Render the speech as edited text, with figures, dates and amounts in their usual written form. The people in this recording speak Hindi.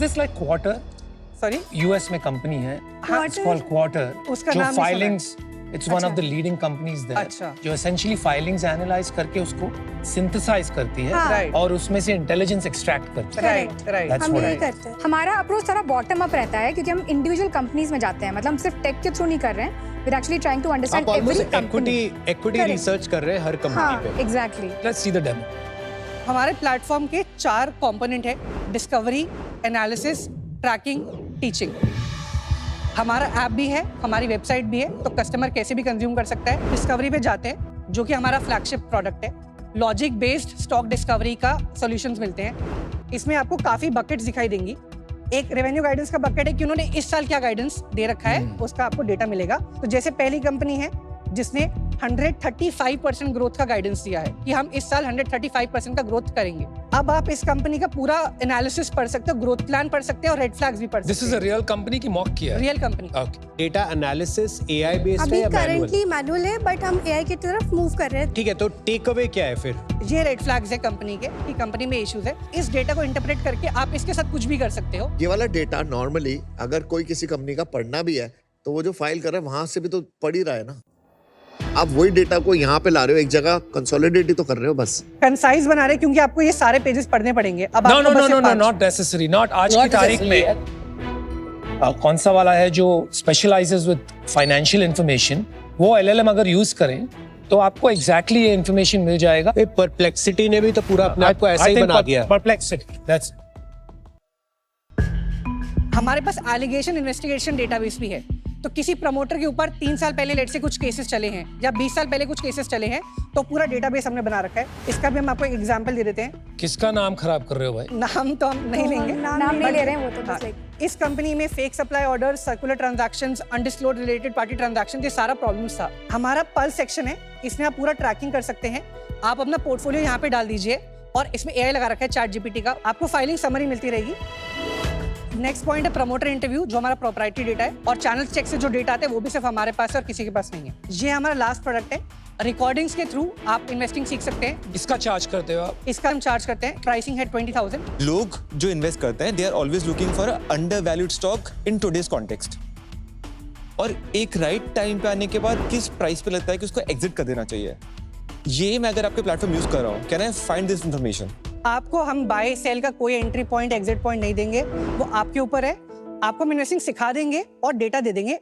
this like Quarter? Sorry US में कंपनी है, हाँ, it's called Quarter. उसका जो नाम नहीं सुना है। filings, it's one of अच्छा। the leading companies there. अच्छा। जो essentially filings analyze करके उसको synthesize करती है हाँ। Right. और उसमें से intelligence extract करती है. राइट राइट That's हम what यही I- करते हैं। हमारा अप्रोच सारा बॉटम अप रहता है क्योंकि हम इंडिविजुअल कंपनीज में जाते हैं, मतलब हम सिर्फ टेक के थ्रू नहीं कर रहे हैं, we are actually trying to understand आप every almost equity Correct. Research कर रहे हैं हर कंपनी हाँ पे। Exactly. Let's see the demo. हमारे प्लेटफॉर्म के 4 कंपोनेंट है: डिस्कवरी, एनालिसिस, ट्रैकिंग, टीचिंग। हमारा ऐप भी है, हमारी वेबसाइट भी है, तो कस्टमर कैसे भी कंज्यूम कर सकता है। डिस्कवरी पे जाते हैं, जो कि हमारा फ्लैगशिप प्रोडक्ट है। लॉजिक बेस्ड स्टॉक डिस्कवरी का सॉल्यूशंस मिलते हैं। इसमें आपको काफ़ी बकेट्स दिखाई देंगी। एक रेवेन्यू गाइडेंस का बकेट है कि उन्होंने इस साल क्या गाइडेंस दे रखा है, उसका आपको डेटा मिलेगा। तो जैसे पहली कंपनी है जिसने 135% ग्रोथ का गाइडेंस दिया है कि हम इस साल 135% का ग्रोथ करेंगे। अब आप इस कंपनी का पूरा एनालिसिस पढ़ सकते हो, ग्रोथ प्लान पढ़ सकते हो और रेड फ्लैग्स भी पढ़ This सकते is a real company की mock किया हो। है. Real company. Okay. Data analysis AI based है अभी या मैनुअल? करंटली मैनुअल है, बट हम एआई की तरफ मूव कर रहे हैं। ठीक है, तो टेक अवे क्या है फिर? ये रेड फ्लैग्स है कंपनी के कि कंपनी में इश्यूज है। इस डेटा को इंटरप्रेट करके आप इसके साथ कुछ भी कर सकते हो। ये वाला डेटा नॉर्मली अगर कोई किसी कंपनी का पढ़ना भी है तो वो जो फाइल कर रहा है वहां से भी तो पढ़ ही रहा है ना। आप वही डेटा को यहाँ पे ला रहे हो, एक जगह कंसोलिडेट ही तो कर रहे हो बस। कंसाइज बना रहे हैं क्योंकि आपको ये सारे पेजेस पढ़ने पड़ेंगे। अब No, आपको no, बस no, ये no, no, 5 not necessary. Not आज की Not तारीख में necessary कौन सा वाला है जो specializes with financial information, वो LLM अगर यूज करें तो आपको exactly ये information मिल जाएगा. परप्लेक्सिटी ने भी तो पूरा अपने आप को ऐसा ही बना दिया। Perplexity. That's हमारे पास एलिगेशन इन्वेस्टिगेशन डेटाबेस भी है। तो किसी प्रमोटर के ऊपर 3 साल पहले लेट से कुछ केसेस चले हैं या 20 साल पहले कुछ केसेस चले हैं, तो पूरा डेटाबेस हमने बना रखा है। इसका भी हम आपको एक एग्जांपल दे देते हैं। किसका नाम खराब कर रहे हो भाई? नाम तो हम नहीं लेंगे। नाम नहीं ले रहे हैं, वो तो हाँ, बस like इस कंपनी में fake supply order, circular transactions, undisclosed related party transaction, ये सारा प्रॉब्लम्स था। हमारा पल्स सेक्शन है, इसमें आप पूरा ट्रैकिंग कर सकते हैं। आप अपना पोर्टफोलियो यहाँ पे डाल दीजिए और इसमें एआई लगा रखा है चैट जीपीटी का, आपको फाइलिंग समरी मिलती रहेगी। नेक्स्ट पॉइंट है प्रमोटर इंटरव्यू, जो हमारा प्रोप्राइटरी डेटा है, और चैनल चेक से जो डेटा आता है वो भी सिर्फ हमारे पास है और किसी के पास नहीं है। ये हमारा लास्ट प्रोडक्ट है। रिकॉर्डिंग्स के थ्रू आप इन्वेस्टिंग सीख सकते हैं। इसका चार्ज करते हो आप? इसका हम चार्ज करते हैं, प्राइसिंग है 20,000। लोग जो इन्वेस्ट करते हैं, they are always looking for undervalued stock in today's context, और एक राइट टाइम पे आने के बाद किस प्राइस पे लगता है कि उसको एग्जिट कर देना चाहिए। ये मैं अगर आपके प्लेटफॉर्म यूज कर रहा हूँ, can I find this information? आपको हम बाय सेल का कोई एंट्री पॉइंट, एग्जिट पॉइंट नहीं देंगे, वो आपके ऊपर है। आपको हम इन्वेस्टिंग सिखा देंगे और डेटा दे देंगे।